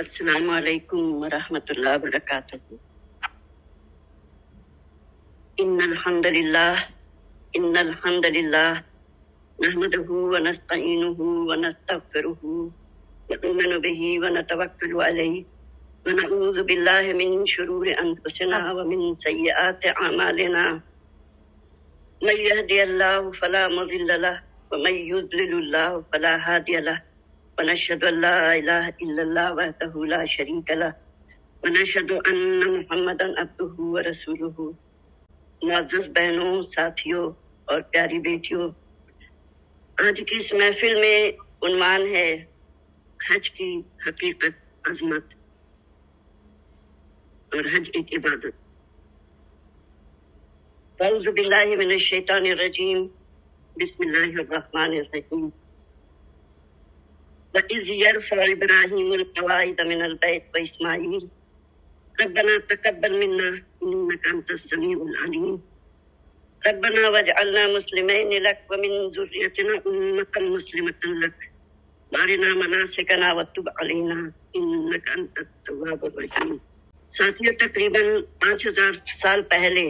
السلام علیکم ورحمۃ اللہ وبرکاتہ۔ ان الحمد للہ نحمده ونستعینه ونستغفره ونؤمن به ونتوکل علیہ ونعوذ باللہ من شرور انفسنا ومن سیئات اعمالنا، من یهد اللہ فلا مضل له ومن یضلل اللہ فلا ہادی له، ونشهد ان لا الہ الا اللہ وحدہ لا شریک له، ونشهد ان محمدا عبدہ ورسولہ۔ معزز بہنوں، ساتھیوں اور پیاری بیٹیوں، آج کی اس محفل میں عنوان ہے حج کی حقیقت، عظمت اور حج ایک عبادت۔ اعوذ باللہ من الشیطان الرجیم، بسم اللہ الرحمن الرحیم۔ وَإِذْ يَرْفَعُ إِبْرَاهِيمُ الْقَوَاعِدَ مِنَ الْبَيْتِ وَإِسْمَاعِيلُ رَبَّنَا تَقَبَّلْ مِنَّا إِنَّكَ أَنْتَ السَّمِيعُ الْعَلِيمُ رَبَّنَا وَاجْعَلْنَا مُسْلِمَيْنِ لَكَ وَمِنْ ذُرِّيَّتِنَا أُمَّةً مُسْلِمَةً لَكَ وَأَرِنَا مَنَاسِكَنَا وَتُبْ عَلَيْنَا إِنَّكَ أَنْتَ التَّوَّابُ الرَّحِيمُ۔ ساتھیوں، تقریباً 5000 سال پہلے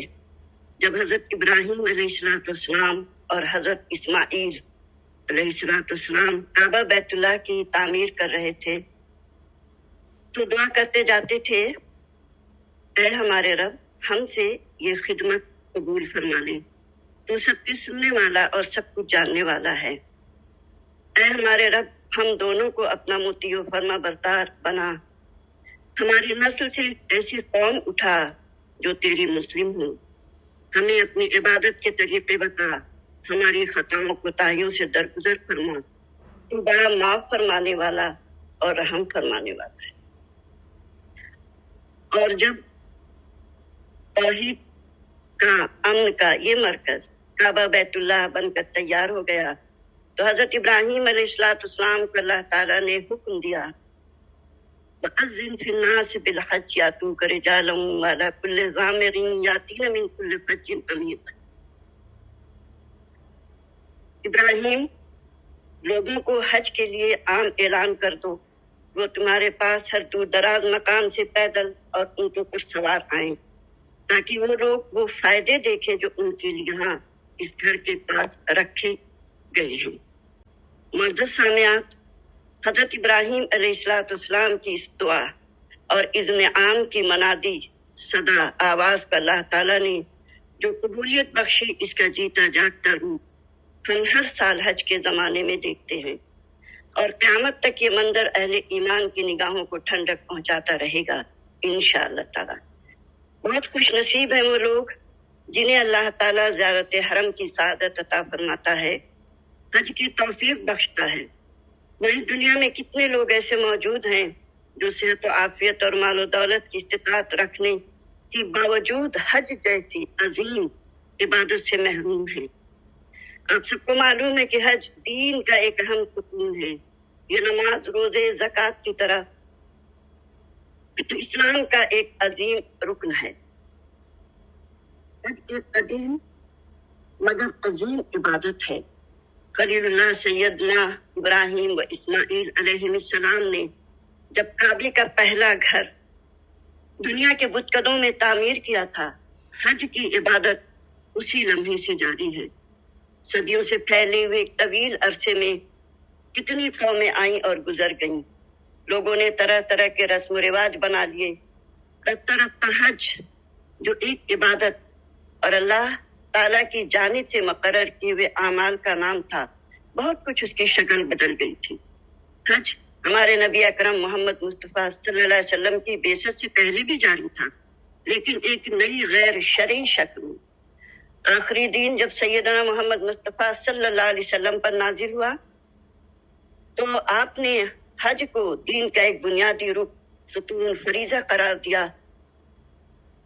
جب حضرت ابراہیم علیہ السلام اور حضرت اسماعیل علیہ السلام کعبہ بیت اللہ کی تعمیر کر رہے تھے تو دعا کرتے جاتے تھے، اے ہمارے رب، ہم سے یہ خدمت قبول فرما لے، تو سب کی سننے والا اور سب کچھ جاننے والا ہے۔ اے ہمارے رب، ہم دونوں کو اپنا مطیع و فرما بردار بنا، ہماری نسل سے ایسی قوم اٹھا جو تیری مسلم ہو، ہمیں اپنی عبادت کے طریقے بتا، ہماری خطاؤں کوتاہیوں سے درگزر فرما، تو بڑا معاف فرمانے والا اور رحم فرمانے والا ہے۔ اور جب توحید کا، امن کا یہ مرکز کعبہ بیت اللہ بن کر تیار ہو گیا تو حضرت ابراہیم علیہ السلام کو اللہ تعالیٰ نے حکم دیا، وَأَذِّن فِي النَّاسِ بِالْحَجِّ يَأْتُوكَ رِجَالًا وَعَلَىٰ كُلِّ ضَامِرٍ يَأْتِينَ مِن كُلِّ فَجٍّ عَمِيقٍ۔ ابراہیم، لوگوں کو حج کے لیے عام اعلان کر دو، وہ تمہارے پاس ہر دور دراز مقام سے پیدل اور اونٹوں پر سوار آئیں، تاکہ وہ لوگ وہ فائدے دیکھیں جو ان کے لیے یہاں اس گھر کے پاس رکھے گئے ہیں۔ معزز سامعات، حضرت ابراہیم علیہ السلام کی اس دعا اور اذن عام کی منادی صدا آواز پر اللہ تعالیٰ نے جو قبولیت بخشی، اس کا جیتا جاگتا روپ ہم ہر سال حج کے زمانے میں دیکھتے ہیں، اور قیامت تک یہ منظر اہل ایمان کی نگاہوں کو ٹھنڈک پہنچاتا رہے گا انشاءاللہ تعالیٰ۔ بہت خوش نصیب ہیں وہ لوگ جنہیں اللہ تعالیٰ زیارت حرم کی سعادت عطا فرماتا ہے، حج کی توفیق بخشتا ہے۔ وہیں دنیا میں کتنے لوگ ایسے موجود ہیں جو صحت و عافیت اور مال و دولت کی استطاعت رکھنے کے باوجود حج جیسی عظیم عبادت سے محروم ہیں۔ آپ سب کو معلوم ہے کہ حج دین کا ایک اہم ستون ہے، یہ نماز، روزے، زکوٰۃ کی طرح اسلام کا ایک عظیم رکن ہے۔ حج ایک قدیم مگر عظیم عبادت ہے۔ خلیل اللہ سیدنا ابراہیم و اسماعیل علیہ السلام نے جب کعبے کا پہلا گھر دنیا کے بتکدوں میں تعمیر کیا تھا، حج کی عبادت اسی لمحے سے جاری ہے۔ صدیوں سے پھیلے ہوئے ایک طویل عرصے میں کتنی قومیں آئیں اور گزر گئیں، لوگوں نے طرح طرح کے رسم و رواج بنا لیے، رفتہ رفتہ حج جو ایک عبادت اور اللہ تعالیٰ کی جانب سے مقرر کیے ہوئے اعمال کا نام تھا، بہت کچھ اس کی شکل بدل گئی تھی۔ حج ہمارے نبی اکرم محمد مصطفیٰ صلی اللہ علیہ وسلم کی بعثت سے پہلے بھی جاری تھا، لیکن ایک نئی غیر شرعی شکل میں۔ آخری دین جب سیدنا محمد مصطفیٰ صلی اللہ علیہ وسلم پر نازل ہوا تو آپ نے حج کو دین کا ایک بنیادی رکن، ستون، فریضہ قرار دیا،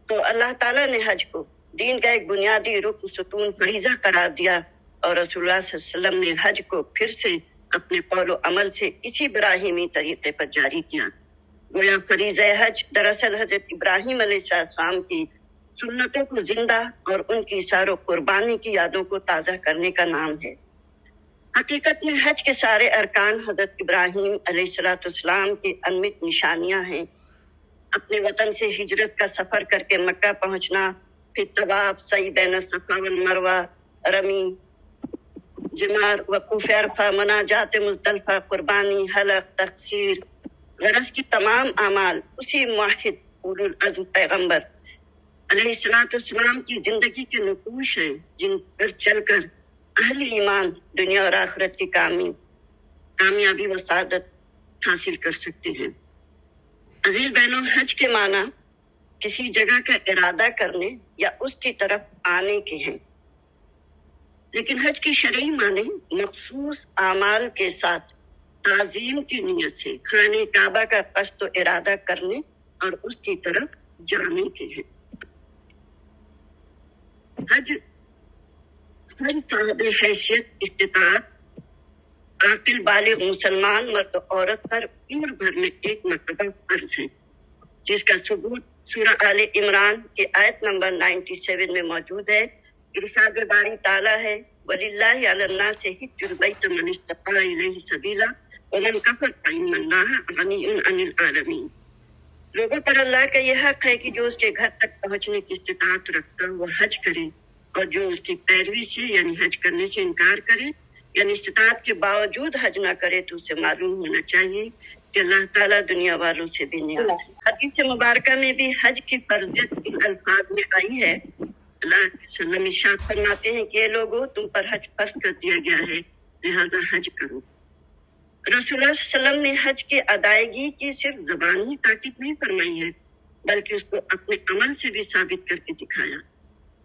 تو اللہ تعالیٰ نے حج کو دین کا ایک بنیادی رکن، ستون، فریضہ قرار دیا، اور رسول اللہ صلی اللہ علیہ وسلم نے حج کو پھر سے اپنے قول و عمل سے اسی ابراہیمی طریقے پر جاری کیا۔ گویا فریضہ حج دراصل حضرت ابراہیم علیہ السلام کی سنتوں کو زندہ اور ان کی اثار و قربانی کی یادوں کو تازہ کرنے کا نام ہے۔ حقیقت میں حج کے سارے ارکان حضرت ابراہیم علیہ السلام کی انمٹ نشانیاں ہیں۔ اپنے وطن سے ہجرت کا سفر کر کے مکہ پہنچنا، پھر طواف، سعی بین الصفا والمروہ، رمی، جمار، وقوف عرفہ، مناجات مزدلفہ، قربانی، حلق، تقصیر، غرض کی تمام اعمال اسی موحد اولو العزم پیغمبر علیہ السلام کی زندگی کے نقوش ہیں، جن پر چل کر اہل ایمان دنیا اور آخرت کی کامیابی و سعادت حاصل کر سکتے ہیں۔ عزیز بہنوں، حج کے معنی کسی جگہ کا ارادہ کرنے یا اس کی طرف آنے کے ہیں، لیکن حج کی شرعی معنی مخصوص اعمال کے ساتھ تعظیم کی نیت سے خانہ کعبہ کا قصد و ارادہ کرنے اور اس کی طرف جانے کے ہیں۔ حج ہر صاحب حیثیت، استطاعت، عاقل بالغ مسلمان مرد و عورت پر عمر بھر میں ایک مرتبہ فرض ہے، جس کا ثبوت سورہ آل عمران کی آیت نمبر 97 میں موجود ہے۔ ارشاد باری تعالیٰ ہے، وَلِلَّهِ عَلَى النَّاسِ حِجُّ الْبَيْتِ مَنِ اسْتَطَاعَ إِلَيْهِ سَبِيلًا وَمَنْ كَفَرَ فَإِنَّ اللَّهَ غَنِيٌّ عَنِ الْعَالَمِينَ۔ لوگوں پر اللہ کا یہ حق ہے کہ جو اس کے گھر تک پہنچنے کی استطاعت رکھتا وہ حج کرے، اور جو اس کی پیروی سے یعنی حج کرنے سے انکار کرے یعنی استطاعت کے باوجود حج نہ کرے تو اسے معلوم ہونا چاہیے کہ اللہ تعالیٰ دنیا والوں سے بھی نیاز ہے۔ حدیث مبارکہ میں بھی حج کی فرضیت ان الفاظ میں آئی ہے۔ اللہ صلی اللہ علیہ وسلم ارشاد فرماتے ہیں کہ اے لوگوں، تم پر حج فرض کر دیا گیا ہے، لہذا حج کرو۔ رسول اللہ صلی اللہ علیہ وسلم نے حج کی ادائیگی کی صرف زبانی تاکید نہیں فرمائی ہے، بلکہ اس کو اپنے عمل سے بھی ثابت کر کے دکھایا۔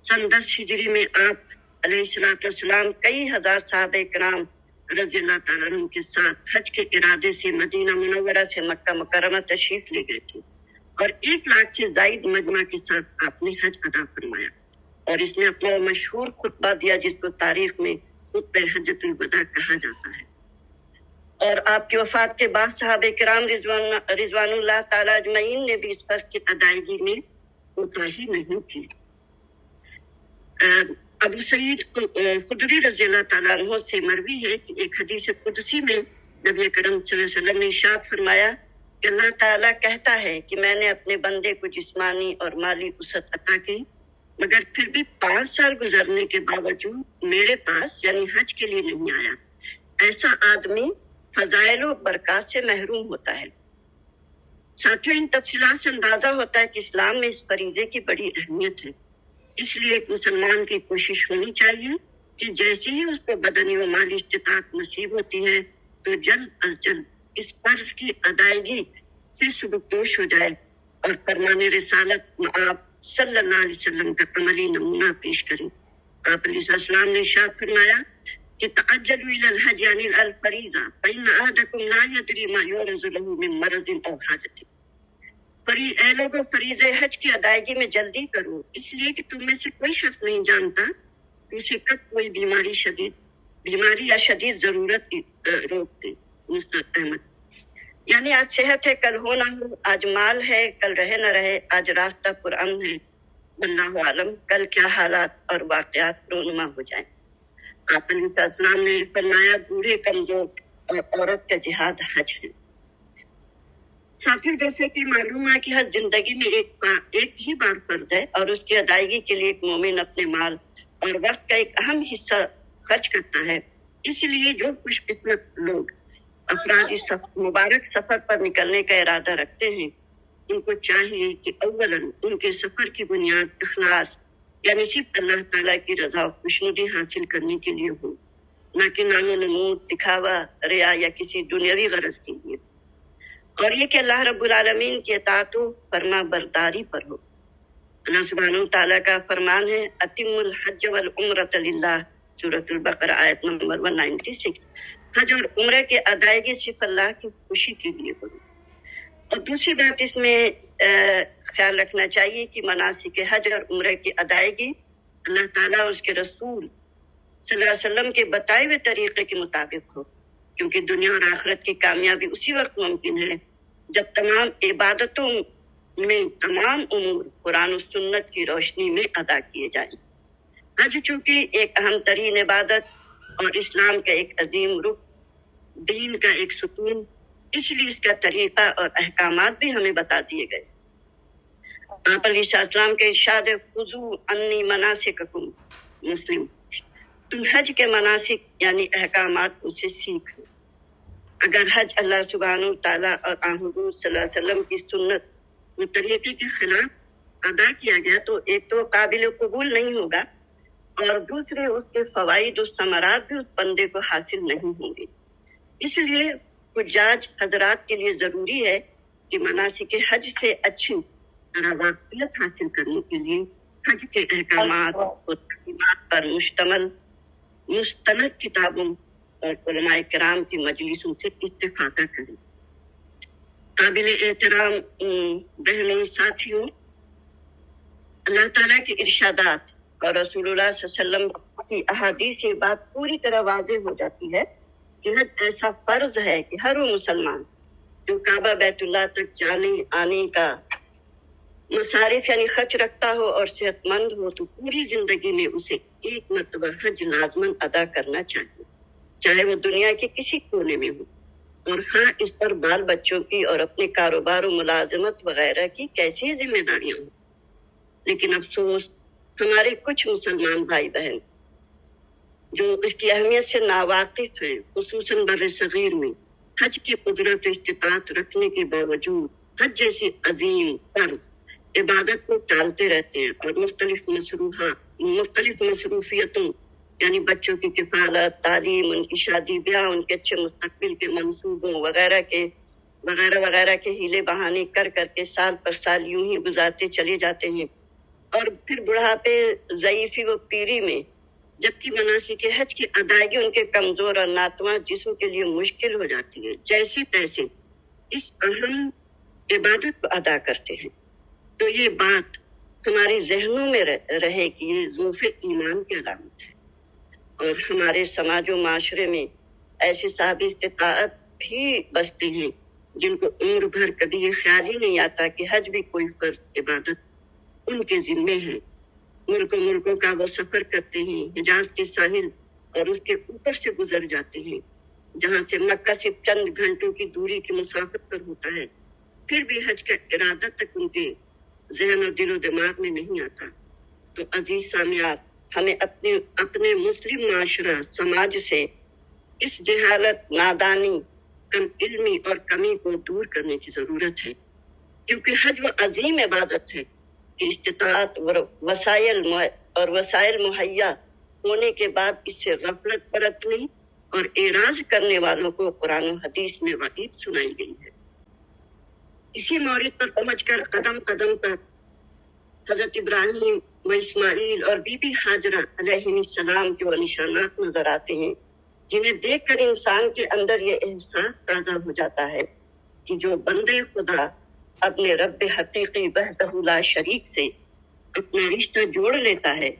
سن 10 ہجری میں آپ علیہ السلام کئی ہزار صحابہ کرام رضی اللہ تعالیٰ عنہ کے ساتھ حج کے ارادے سے مدینہ منورہ سے مکہ مکرمہ تشریف لے گئے تھے، اور 1 لاکھ سے زائد مجمع کے ساتھ آپ نے حج ادا فرمایا، اور اس میں اپنا مشہور خطبہ دیا جس کو تاریخ میں خطبہ حجۃ الوداع کہا جاتا ہے۔ اور آپ کی وفات کے بعد صحابہ کرام رضوان اللہ تعالیٰ اجمعین نے بھی اس فرض کی ادائیگی میں کوتاہی نہیں کی۔ ابو سعید خدری رضی اللہ تعالیٰ عنہ سے مروی ہے کہ ایک حدیث قدسی میں نبی کرم صلی اللہ علیہ وسلم نے ارشاد فرمایا کہ اللہ تعالیٰ کہتا ہے کہ میں نے اپنے بندے کو جسمانی اور مالی وسعت عطا کی، مگر پھر بھی 5 سال گزرنے کے باوجود میرے پاس یعنی حج کے لیے نہیں آیا۔ ایسا آدمی فضائل و برکات سے محروم ہوتا ہے۔ ساتھیوں، ان تفصیلات سے اندازہ ہوتا ہے کہ اسلام میں اس فریضے کی بڑی اہمیت ہے۔ اس لیے ایک مسلمان کی کوشش ہونی چاہیے کہ جیسے ہی اس کو بدنی و مالی استطاعت نصیب ہوتی ہے تو جلد از جلد اس فرض کی ادائیگی سے سبکدوش ہو جائے اور فرمان رسالت آپ صلی اللہ علیہ وسلم کا عملی نمونہ پیش کریں۔ آپ علیہ السلام نے ارشاد فرمایا کہ تعجلوا الى الحج یعنی الفریضہ فإن أحدكم لا يدري ما يعرض له من مرض أو حاجة۔ اے لوگوں، فریضہ حج کی ادائیگی میں جلدی کرو، اس لیے کہ تم میں سے کوئی شخص نہیں جانتا کہ اسے کب کوئی بیماری یا شدید ضرورت روک دے۔ مصطفیٰ احمد یعنی آج صحت ہے، کل ہو نہ ہو، آج مال ہے، کل رہے نہ رہے، آج راستہ پرامن ہے، واللہ عالم کل کیا حالات اور واقعات رونما ہو جائیں۔ آپ علیہ السلام نے فرمایا بوڑھے، کمزور اور عورت کا جہاد حج ہے۔ ساتھیوں، جیسے کہ معلوم ہے کہ ہر زندگی میں ایک ہی بار فرض ہے، اور اس کی ادائیگی کے لیے ایک مومن اپنے مال اور وقت کا ایک اہم حصہ خرچ کرتا ہے۔ اس لیے جو خوش قسمت لوگ افراد اس مبارک سفر پر نکلنے کا ارادہ رکھتے ہیں، ان کو چاہیے کہ اولاً ان کے سفر کی بنیاد اخلاص یعنی صرف اللہ تعالیٰ کی رضا و خوشنودی حاصل کرنے کے لیے ہو، نہ کہ نام و نمود، دکھاوا، ریا یا کسی دنیاوی غرض کے لیے، اور یہ کہ اللہ رب العالمین کی اطاعت و فرما برداری پر ہو۔ اللہ سبحانہ وتعالیٰ کا فرمان ہے اتم الحج والعمرۃ للہ، سورۃ البقرہ آیت نمبر 196۔ حج اور عمرہ کی ادائیگی صرف اللہ کی خوشی کے لیے کرو۔ اور دوسری بات اس میں خیال رکھنا چاہیے کہ مناسک حج اور عمرہ کی ادائیگی اللہ تعالیٰ اور اس کے رسول صلی اللہ علیہ وسلم کے بتائے ہوئے طریقے کے مطابق ہو، کیونکہ دنیا اور آخرت کی کامیابی اسی وقت ممکن ہے جب تمام عبادتوں میں تمام امور قرآن و سنت کی روشنی میں ادا کیے جائیں۔ حج چونکہ ایک اہم ترین عبادت اور اسلام کا ایک عظیم رکن، دین کا ایک ستون، اس لیے اس کا طریقہ اور احکامات بھی ہمیں بتا دیے گئے۔ آپ علیہ السلام کے ارشاد خذوا عنی مناسککم، مسلم، تم حج کے مناسک یعنی احکامات مجھ سے سیکھو۔ اگر حج اللہ سبحانہ تعالیٰ اور حضور صلی اللہ علیہ وسلم کی سنت و طریقے کے خلاف ادا کیا گیا تو ایک تو قابل قبول نہیں ہوگا، اور دوسرے اس کے فوائد و ثمرات بھی اس بندے کو حاصل نہیں ہوں گے۔ اس لیے حجاج حضرات کے لیے ضروری ہے کہ مناسک حج سے اچھی طرح واقفیت حاصل کرنے کے لیے حج کے احکامات اور تعلیمات پر مستند کتابوں اور علماء کرام کی مجلسوں سے استفادہ کریں۔ قابل احترام بہنوں، ساتھیوں، اللہ تعالیٰ کے ارشادات اور رسول اللہ صلی اللہ علیہ وسلم کی احادیث سے بات پوری طرح واضح ہو جاتی ہے کہ حج ایسا فرض ہے کہ ہر وہ مسلمان جو کعبہ بیت اللہ تک جانے آنے کا مصارف یعنی خرچ رکھتا ہو اور صحت مند ہو تو پوری زندگی میں اسے ایک مرتبہ حج لازماً ادا کرنا چاہیے، چاہے وہ دنیا کے کسی کونے میں ہو، اور ہاں اس پر بال بچوں کی اور اپنے کاروبار و ملازمت وغیرہ کی کیسی ذمہ داریاں ہوں۔ لیکن افسوس، ہمارے کچھ مسلمان بھائی بہن جو اس کی اہمیت سے ناواقف ہیں، خصوصاً بر صغیر میں حج کی قدرت و استطاعت رکھنے کے باوجود حج جیسی عظیم فرض عبادت کو ٹالتے رہتے ہیں اور مختلف مصروفیتوں یعنی بچوں کی کفالت، تعلیم، ان کی شادی بیاہ، ان کے اچھے مستقبل کے منصوبوں وغیرہ کے ہیلے بہانے کر کے سال پر سال یوں ہی گزارتے چلے جاتے ہیں، اور پھر بڑھاپے، ضعیفی و پیری میں جبکہ مناسک حج کی ادائیگی ان کے کمزور اور ناتواں جسم کے لیے مشکل ہو جاتی ہے، جیسے تیسے اس اہم عبادت کو ادا کرتے ہیں۔ تو یہ بات ہمارے ذہنوں میں رہے کہ یہ ضعف ایمان کی علامت ہے، اور ہمارے سماج و معاشرے میں ایسے صاحب استطاعت بھی بستے ہیں جن کو عمر بھر کبھی یہ خیال ہی نہیں آتا کہ حج بھی کوئی فرض عبادت ان کے ذمے ہے۔ ملکوں کا وہ سفر کرتے ہیں، حجاز کے ساحل اور اس کے اوپر سے گزر جاتے ہیں، جہاں سے مکہ صرف چند گھنٹوں کی دوری کی مسافت پر ہوتا ہے، پھر بھی حج کا ارادہ تک ان کے ذہن اور دل و دماغ میں نہیں آتا۔ تو عزیز سامعات، ہمیں اپنے مسلم معاشرہ سماج سے اس جہالت، نادانی، کم علمی اور کمی کو دور کرنے کی ضرورت ہے، کیونکہ حج وہ عظیم عبادت ہے کہ استطاعت اور وسائل مہیا ہونے کے بعد اس سے غفلت برتنے اور اعراض کرنے والوں کو قرآن و حدیث میں وعید سنائی گئی ہے۔ اسی مورد پر پہنچ کر قدم قدم پر حضرت ابراہیم و اسماعیل اور بی بی ہاجرہ علیہ السلام کے وہ نشانات نظر آتے ہیں جنہیں دیکھ کر انسان کے اندر یہ احساس پیدا ہو جاتا ہے کہ جو بندے خدا اپنے رب حقیقی وحدہ لا شریک سے اپنا رشتہ جوڑ لیتا ہے،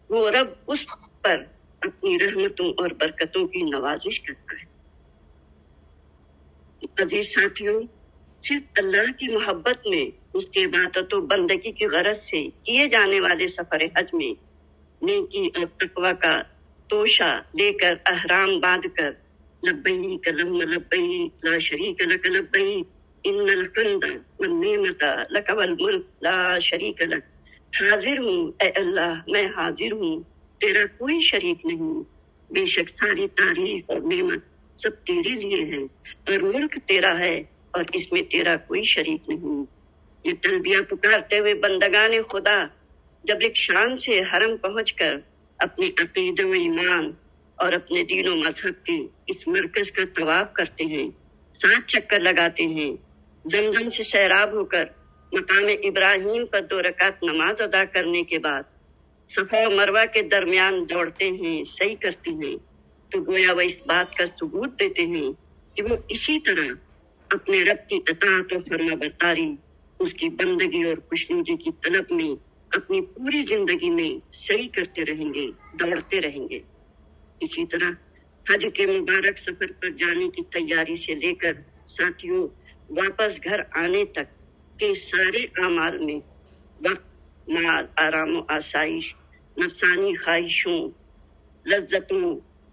وہ رب اس پر اپنی رحمتوں اور برکتوں کی نوازش کرتا ہے۔ عزیز ساتھیوں، صرف اللہ کی محبت میں اس کی عبادت و بندگی کی غرض سے کیے جانے والے سفر حج میں نیکی اور تقوی کا توشہ لے کر احرام باندھ کر لبیک اللہم لبیک لا شریک لک لبیک ان الحمد والنعمت لک والملک لا شریک لک، حاضر ہوں اے اللہ، میں حاضر ہوں، تیرا کوئی شریک نہیں، بے شک ساری تعریف اور نعمت سب تیرے لیے ہے، اور ملک تیرا ہے اور اس میں تیرا کوئی شریک نہیں۔ یہ تلبیہ پکارتے ہوئے بندگان خدا جب ایک شان سے حرم پہنچ کر اپنے عقیدہ و ایمان اور اپنے دین و مذہب کے اس مرکز کا طواف کرتے ہیں، 7 چکر لگاتے ہیں، زمزم سے سیراب ہو کر مقام ابراہیم پر 2 رکعت نماز ادا کرنے کے بعد صفا و مروہ کے درمیان دوڑتے ہیں، سعی کرتے ہیں، تو گویا وہ اس بات کا ثبوت دیتے ہیں کہ وہ اسی طرح اپنے رب کی اطاعت و فرما برداری، اس کی بندگی اور خوشنودی کی طلب میں اپنی پوری زندگی میں سعی کرتے رہیں گے، دوڑتے رہیں گے۔ اسی طرح حج کے مبارک سفر پر جانے کی تیاری سے لے کر ساتھیوں واپس گھر آنے تک کے سارے اعمال میں وقت، مال، آرام و آسائش، نفسانی خواہشوں، لذتوں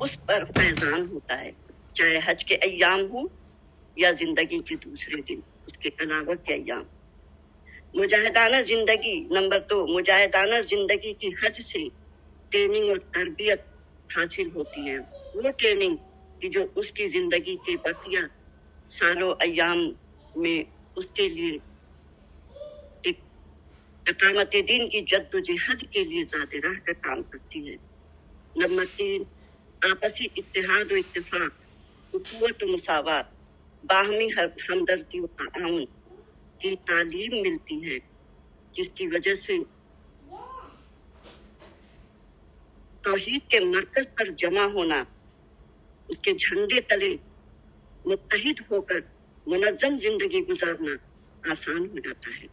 اس پر فیضان ہوتا ہے، چاہے حج کے ایام ہوں یا زندگی کے دوسرے دن، اس کے علاوہ کے ایام۔ مجاہدانہ زندگی، نمبر 2، مجاہدانہ زندگی کی حج سے ٹریننگ اور تربیت حاصل ہوتی ہے، وہ ٹریننگ کہ جو اس کی زندگی کے بقیہ سالوں ایام میں اس کے لیے اقامت دین کی جد و جہد کے لیے ذات راہ کا کام کرتی ہے۔ نمبر 3، آپسی اتحاد و اتفاق، اخوت و مساوات، باہمی ہمدردی و تعاون کی تعلیم ملتی ہے، جس کی وجہ سے توحید کے مرکز پر جمع ہونا، اس کے جھنڈے تلے متحد ہو کر منظم زندگی گزارنا آسان ہو جاتا ہے۔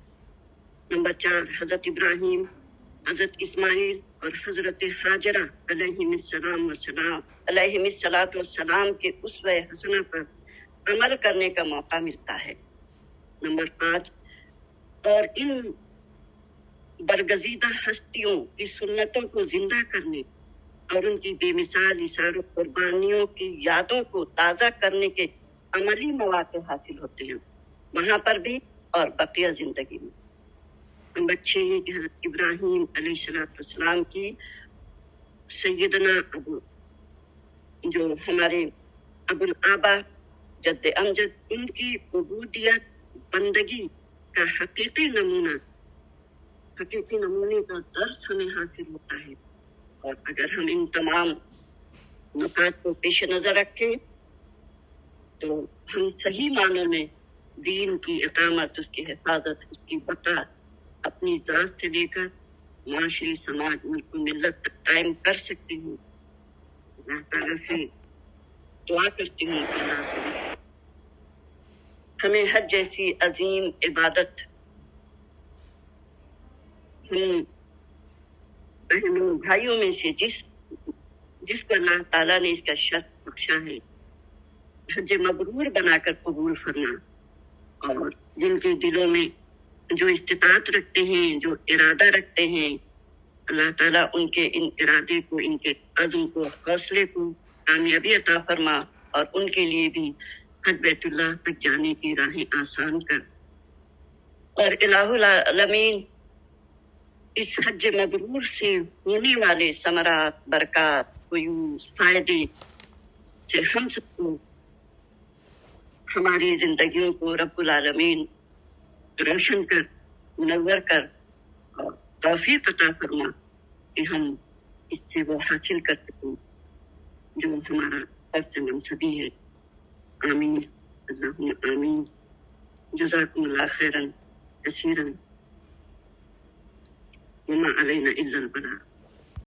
نمبر 4، حضرت ابراہیم، حضرت اسماعیل اور حضرت حاجرہ علیہم السلام کے اسوہ حسنہ پر عمل کرنے کا موقع ملتا ہے۔ نمبر 5، اور ان برگزیدہ ہستیوں کی سنتوں کو زندہ کرنے اور ان کی بے مثال ایثار و قربانیوں کی یادوں کو تازہ کرنے کے عملی مواقع حاصل ہوتے ہیں، وہاں پر بھی اور بقیہ زندگی میں۔ نمبر 6، کہ حضرت ابراہیم علیہ السلام کی سیدنا جو ہمارے ابو الآبا جد امجد، ان کی عبودیت بندگی کا حقیقی نمونے کا درس ہمیں حاصل ہوتا ہے، اور اگر ہم ان تمام نکات کو پیش نظر رکھیں تو ہم صحیح معنوں میں دین کی اقامت، اس کی حفاظت، اس کی بقا اپنی ذات سے لے کر معاشری، سماج، ملک و ملت تک قائم کر سکتے ہیں۔ اللہ تعالیٰ سے دعا کرتی ہوں کہ اللہ ہمیں حج جیسی عظیم عبادت ہم بہنوں بھائیوں میں سے جس کو اللہ تعالیٰ نے اس کا شرف بخشا ہے، حج مبرور بنا کر قبول فرما، اور جن کے دلوں میں جو استطاعت رکھتے ہیں، جو ارادہ رکھتے ہیں، اللہ تعالیٰ ان کے ان ارادے کو، ان کے عزم کو، حوصلے کو کامیابی عطا فرما، اور ان کے لیے بھی حج بیت اللہ تک جانے کی راہیں آسان کر، اور الہ العالمین اس حج مبرور سے ہونے والے ثمرات، برکات، فیوز، فائدے سے ہم سب کو، ہماری زندگیوں کو رب العالمین روشن کر، منور کر، اور توفیق عطا فرما کہ ہم اس سے وہ حاصل کر سکیں جو ہمارا فرض منصبی ہے۔ آمین، اللہم آمین۔ جزاکم اللہ خیرا کثیرا، وما علینا الا البلاغ۔